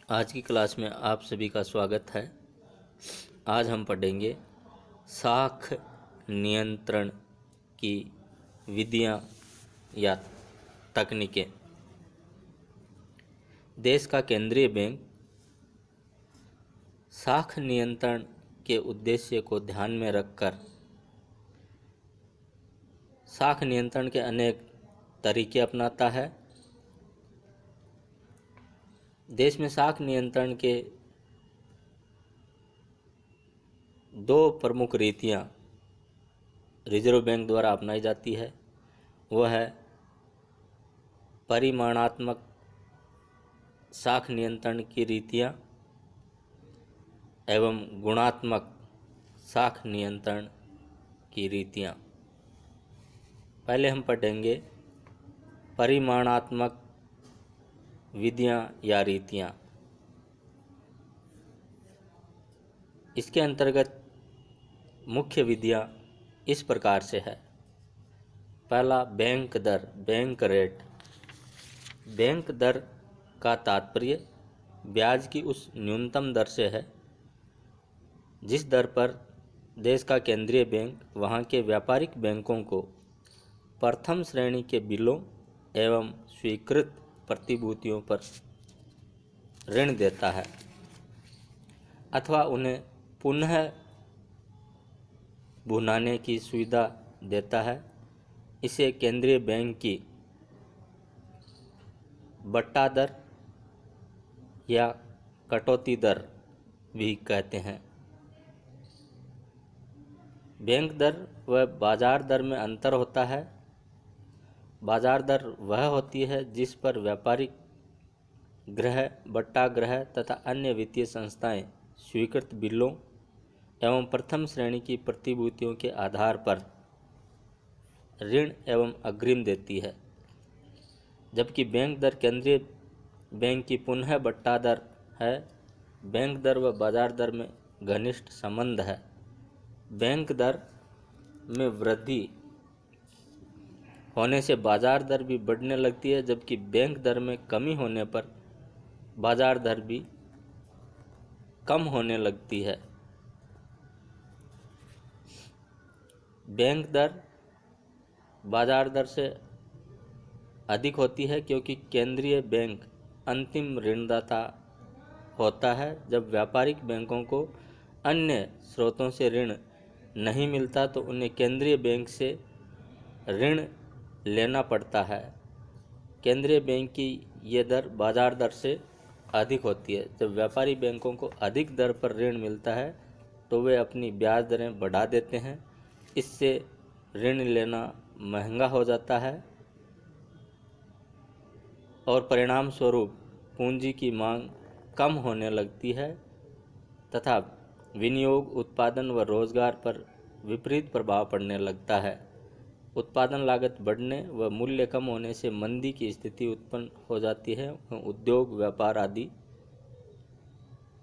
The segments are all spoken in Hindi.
आज की क्लास में आप सभी का स्वागत है। आज हम पढ़ेंगे साख नियंत्रण की विधियां या तकनीकें। देश का केंद्रीय बैंक साख नियंत्रण के उद्देश्य को ध्यान में रखकर साख नियंत्रण के अनेक तरीके अपनाता है। देश में साख नियंत्रण के दो प्रमुख रीतियां रिजर्व बैंक द्वारा अपनाई जाती है। वह है परिमाणात्मक साख नियंत्रण की रीतियां एवं गुणात्मक साख नियंत्रण की रीतियां। पहले हम पढ़ेंगे परिमाणात्मक विधियां या रीतियां। इसके अंतर्गत मुख्य विधियां इस प्रकार से है। पहला, बैंक दर, बैंक रेट। बैंक दर का तात्पर्य ब्याज की उस न्यूनतम दर से है जिस दर पर देश का केंद्रीय बैंक वहाँ के व्यापारिक बैंकों को प्रथम श्रेणी के बिलों एवं स्वीकृत प्रतिभूतियों पर ऋण देता है अथवा उन्हें पुनः भुनाने की सुविधा देता है। इसे केंद्रीय बैंक की बट्टा दर या कटौती दर भी कहते हैं। बैंक दर व बाजार दर में अंतर होता है। बाजार दर वह होती है जिस पर व्यापारिक गृह, बट्टा गृह तथा अन्य वित्तीय संस्थाएं स्वीकृत बिलों एवं प्रथम श्रेणी की प्रतिभूतियों के आधार पर ऋण एवं अग्रिम देती है, जबकि बैंक दर केंद्रीय बैंक की पुनः बट्टा दर है। बैंक दर व बाजार दर में घनिष्ठ संबंध है। बैंक दर में वृद्धि होने से बाजार दर भी बढ़ने लगती है, जबकि बैंक दर में कमी होने पर बाजार दर भी कम होने लगती है। बैंक दर बाजार दर से अधिक होती है क्योंकि केंद्रीय बैंक अंतिम ऋणदाता होता है। जब व्यापारिक बैंकों को अन्य स्रोतों से ऋण नहीं मिलता तो उन्हें केंद्रीय बैंक से ऋण लेना पड़ता है। केंद्रीय बैंक की ये दर बाजार दर से अधिक होती है। जब व्यापारी बैंकों को अधिक दर पर ऋण मिलता है तो वे अपनी ब्याज दरें बढ़ा देते हैं। इससे ऋण लेना महंगा हो जाता है और परिणाम स्वरूप पूंजी की मांग कम होने लगती है तथा विनियोग, उत्पादन व रोजगार पर विपरीत प्रभाव पड़ने लगता है। उत्पादन लागत बढ़ने व मूल्य कम होने से मंदी की स्थिति उत्पन्न हो जाती है। उद्योग, व्यापार आदि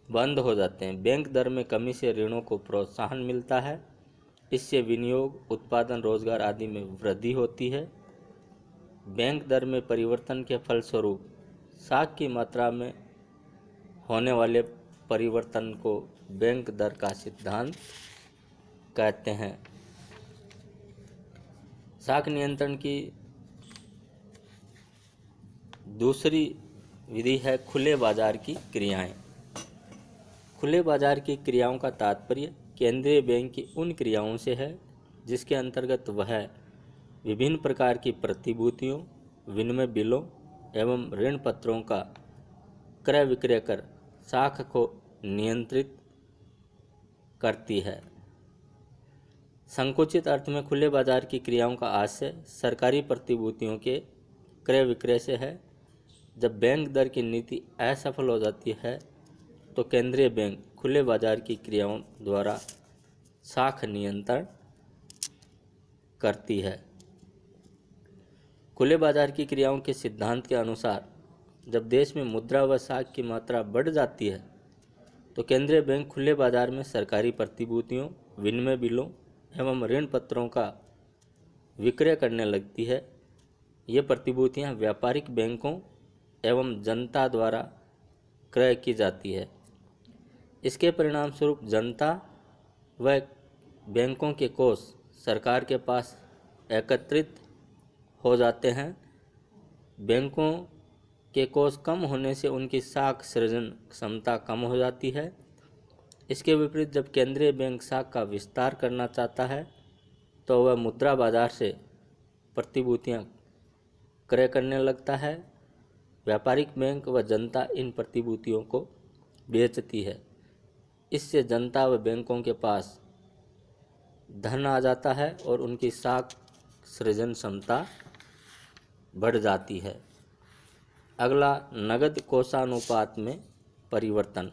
बंद हो जाते हैं। बैंक दर में कमी से ऋणों को प्रोत्साहन मिलता है। इससे विनियोग, उत्पादन, रोजगार आदि में वृद्धि होती है। बैंक दर में परिवर्तन के फलस्वरूप साख की मात्रा में होने वाले परिवर्तन को बैंक दर का सिद्धांत कहते हैं। साख नियंत्रण की दूसरी विधि है खुले बाजार की क्रियाएं। खुले बाजार की क्रियाओं का तात्पर्य केंद्रीय बैंक की उन क्रियाओं से है जिसके अंतर्गत वह विभिन्न प्रकार की प्रतिभूतियों, विनिमय बिलों एवं ऋण पत्रों का क्रय विक्रय कर साख को नियंत्रित करती है। संकुचित अर्थ में खुले बाजार की क्रियाओं का आशय सरकारी प्रतिभूतियों के क्रय विक्रय से है। जब बैंक दर की नीति असफल हो जाती है तो केंद्रीय बैंक खुले बाजार की क्रियाओं द्वारा साख नियंत्रण करती है। खुले बाजार की क्रियाओं के सिद्धांत के अनुसार जब देश में मुद्रा व साख की मात्रा बढ़ जाती है तो केंद्रीय बैंक खुले बाजार में सरकारी प्रतिभूतियों, विनिमय बिलों एवं ऋण पत्रों का विक्रय करने लगती है। ये प्रतिभूतियां व्यापारिक बैंकों एवं जनता द्वारा क्रय की जाती है। इसके परिणाम स्वरूप जनता व बैंकों के कोष सरकार के पास एकत्रित हो जाते हैं। बैंकों के कोष कम होने से उनकी साख सृजन क्षमता कम हो जाती है। इसके विपरीत जब केंद्रीय बैंक साख का विस्तार करना चाहता है तो वह मुद्रा बाजार से प्रतिभूतियां क्रय करने लगता है। व्यापारिक बैंक व जनता इन प्रतिभूतियों को बेचती है। इससे जनता व बैंकों के पास धन आ जाता है और उनकी साख सृजन क्षमता बढ़ जाती है। अगला, नगद कोषानुपात में परिवर्तन।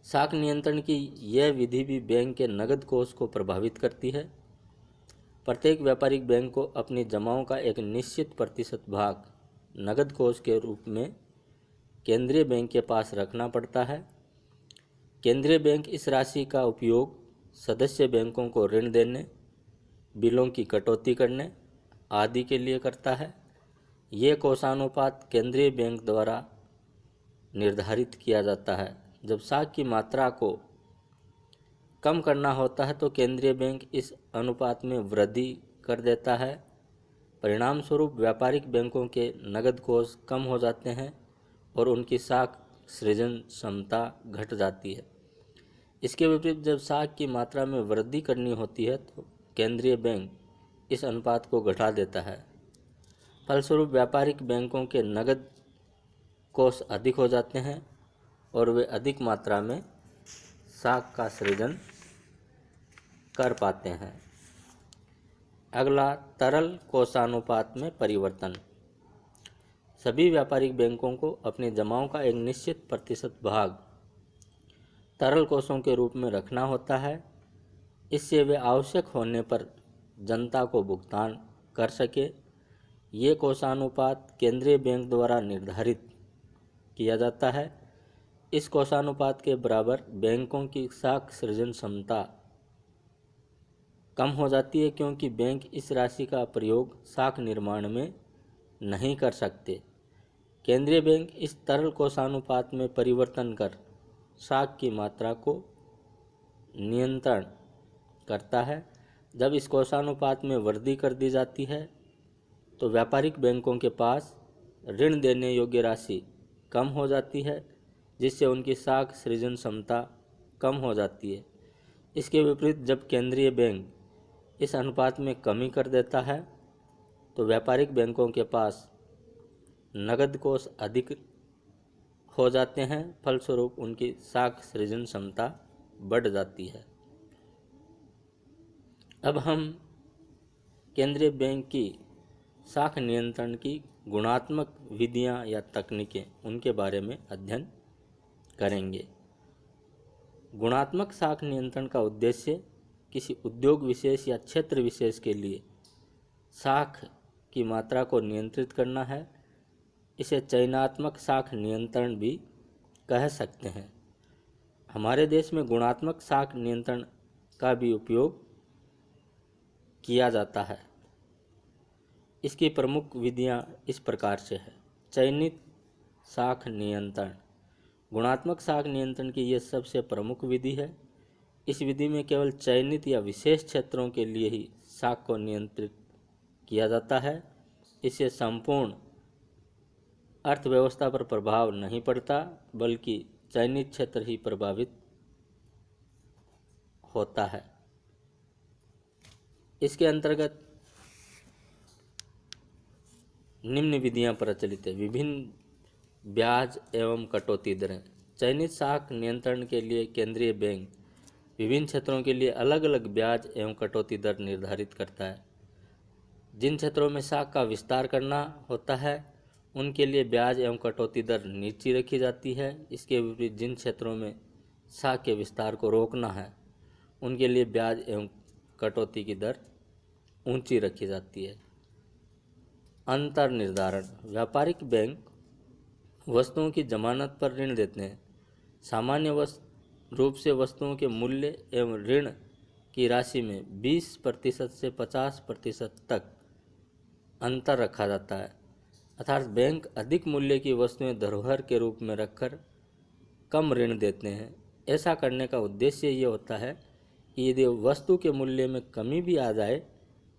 साख नियंत्रण की यह विधि भी बैंक के नगद कोष को प्रभावित करती है। प्रत्येक व्यापारिक बैंक को अपनी जमाओं का एक निश्चित प्रतिशत भाग नगद कोष के रूप में केंद्रीय बैंक के पास रखना पड़ता है। केंद्रीय बैंक इस राशि का उपयोग सदस्य बैंकों को ऋण देने, बिलों की कटौती करने आदि के लिए करता है। ये कोषानुपात केंद्रीय बैंक द्वारा निर्धारित किया जाता है। जब साख की मात्रा को कम करना होता है तो केंद्रीय बैंक इस अनुपात में वृद्धि कर देता है। परिणाम स्वरूप व्यापारिक बैंकों के नगद कोष कम हो जाते हैं और उनकी साख सृजन क्षमता घट जाती है। इसके विपरीत जब साख की मात्रा में वृद्धि करनी होती है तो केंद्रीय बैंक इस अनुपात को घटा देता है। फलस्वरूप व्यापारिक बैंकों के नगद कोष अधिक हो जाते हैं और वे अधिक मात्रा में साख का सृजन कर पाते हैं। अगला, तरल कोषानुपात में परिवर्तन। सभी व्यापारिक बैंकों को अपनी जमाओं का एक निश्चित प्रतिशत भाग तरल कोषों के रूप में रखना होता है। इससे वे आवश्यक होने पर जनता को भुगतान कर सके। ये कोषानुपात केंद्रीय बैंक द्वारा निर्धारित किया जाता है। इस कोषानुपात के बराबर बैंकों की साख सृजन क्षमता कम हो जाती है क्योंकि बैंक इस राशि का प्रयोग साख निर्माण में नहीं कर सकते। केंद्रीय बैंक इस तरल कोषानुपात में परिवर्तन कर साख की मात्रा को नियंत्रण करता है। जब इस कोषानुपात में वृद्धि कर दी जाती है तो व्यापारिक बैंकों के पास ऋण देने योग्य राशि कम हो जाती है, जिससे उनकी साख सृजन क्षमता कम हो जाती है। इसके विपरीत जब केंद्रीय बैंक इस अनुपात में कमी कर देता है तो व्यापारिक बैंकों के पास नगद कोष अधिक हो जाते हैं। फलस्वरूप उनकी साख सृजन क्षमता बढ़ जाती है। अब हम केंद्रीय बैंक की साख नियंत्रण की गुणात्मक विधियां या तकनीकें उनके बारे में अध्ययन करेंगे। गुणात्मक साख नियंत्रण का उद्देश्य किसी उद्योग विशेष या क्षेत्र विशेष के लिए साख की मात्रा को नियंत्रित करना है। इसे चयनात्मक साख नियंत्रण भी कह सकते हैं। हमारे देश में गुणात्मक साख नियंत्रण का भी उपयोग किया जाता है। इसकी प्रमुख विधियां इस प्रकार से है। चयनित साख नियंत्रण। गुणात्मक साख नियंत्रण की यह सबसे प्रमुख विधि है। इस विधि में केवल चयनित या विशेष क्षेत्रों के लिए ही साख को नियंत्रित किया जाता है। इससे संपूर्ण अर्थव्यवस्था पर प्रभाव नहीं पड़ता, बल्कि चयनित क्षेत्र ही प्रभावित होता है। इसके अंतर्गत निम्न विधियां प्रचलित है। विभिन्न ब्याज एवं कटौती दरें। चयनित साख नियंत्रण के लिए केंद्रीय बैंक विभिन्न क्षेत्रों के लिए अलग अलग ब्याज एवं कटौती दर निर्धारित करता है। जिन क्षेत्रों में साख का विस्तार करना होता है उनके लिए ब्याज एवं कटौती दर नीची रखी जाती है। इसके विपरीत जिन क्षेत्रों में साख के विस्तार को रोकना है उनके लिए ब्याज एवं कटौती की दर ऊंची रखी जाती है। अंतर निर्धारण। व्यापारिक बैंक वस्तुओं की जमानत पर ऋण देते हैं। सामान्य रूप से वस्तुओं के मूल्य एवं ऋण की राशि में 20% से 50% तक अंतर रखा जाता है। अर्थात बैंक अधिक मूल्य की वस्तुएं धरोहर के रूप में रखकर कम ऋण देते हैं। ऐसा करने का उद्देश्य ये होता है कि यदि वस्तु के मूल्य में कमी भी आ जाए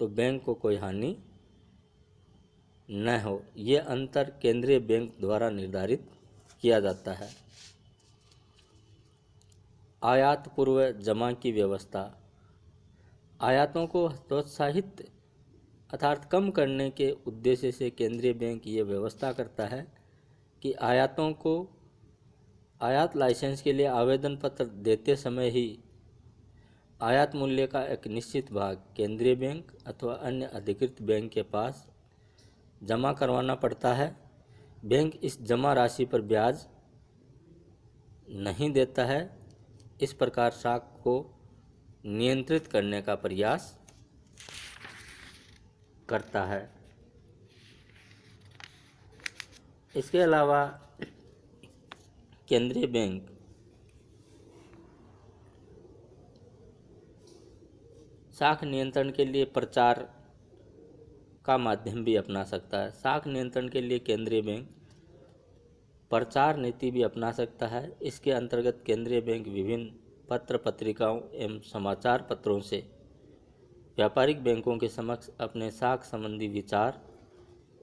तो बैंक को कोई हानि न हो। ये अंतर केंद्रीय बैंक द्वारा निर्धारित किया जाता है। आयात पूर्व जमा की व्यवस्था। आयातों को हतोत्साहित अर्थात कम करने के उद्देश्य से केंद्रीय बैंक ये व्यवस्था करता है कि आयात लाइसेंस के लिए आवेदन पत्र देते समय ही आयात मूल्य का एक निश्चित भाग केंद्रीय बैंक अथवा अन्य अधिकृत बैंक के पास जमा करवाना पड़ता है। बैंक इस जमा राशि पर ब्याज नहीं देता है। इस प्रकार साख को नियंत्रित करने का प्रयास करता है। इसके अलावा केंद्रीय बैंक साख नियंत्रण के लिए प्रचार का माध्यम भी अपना सकता है। साख नियंत्रण के लिए केंद्रीय बैंक प्रचार नीति भी अपना सकता है। इसके अंतर्गत केंद्रीय बैंक विभिन्न पत्र पत्रिकाओं एवं समाचार पत्रों से व्यापारिक बैंकों के समक्ष अपने साख संबंधी विचार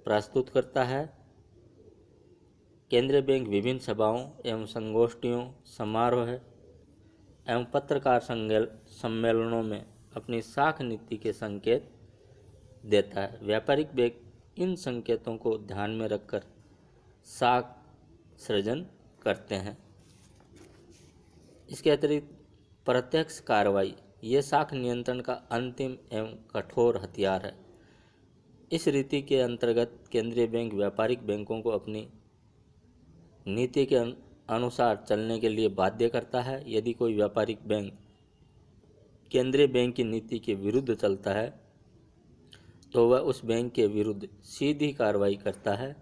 प्रस्तुत करता है। केंद्रीय बैंक विभिन्न सभाओं एवं संगोष्ठियों, समारोह एवं पत्रकार सम्मेलनों में अपनी साख नीति के संकेत देता है। व्यापारिक बैंक इन संकेतों को ध्यान में रखकर साख सृजन करते हैं। इसके अतिरिक्त प्रत्यक्ष कार्रवाई ये साख नियंत्रण का अंतिम एवं कठोर हथियार है। इस रीति के अंतर्गत केंद्रीय बैंक व्यापारिक बैंकों को अपनी नीति के अनुसार चलने के लिए बाध्य करता है। यदि कोई व्यापारिक बैंक केंद्रीय बैंक की नीति के विरुद्ध चलता है तो वह उस बैंक के विरुद्ध सीधी कार्रवाई करता है।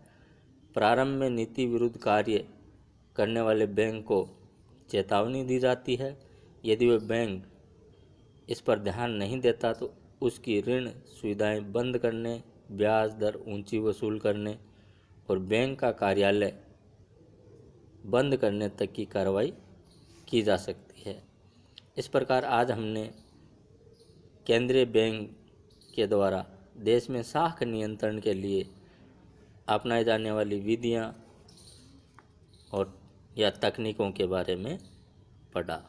प्रारंभ में नीति विरुद्ध कार्य करने वाले बैंक को चेतावनी दी जाती है। यदि वह बैंक इस पर ध्यान नहीं देता तो उसकी ऋण सुविधाएं बंद करने, ब्याज दर ऊंची वसूल करने और बैंक का कार्यालय बंद करने तक की कार्रवाई की जा सकती है। इस प्रकार आज हमने केंद्रीय बैंक के द्वारा देश में साख नियंत्रण के लिए अपनाई जाने वाली विधियां और या तकनीकों के बारे में पढ़ा।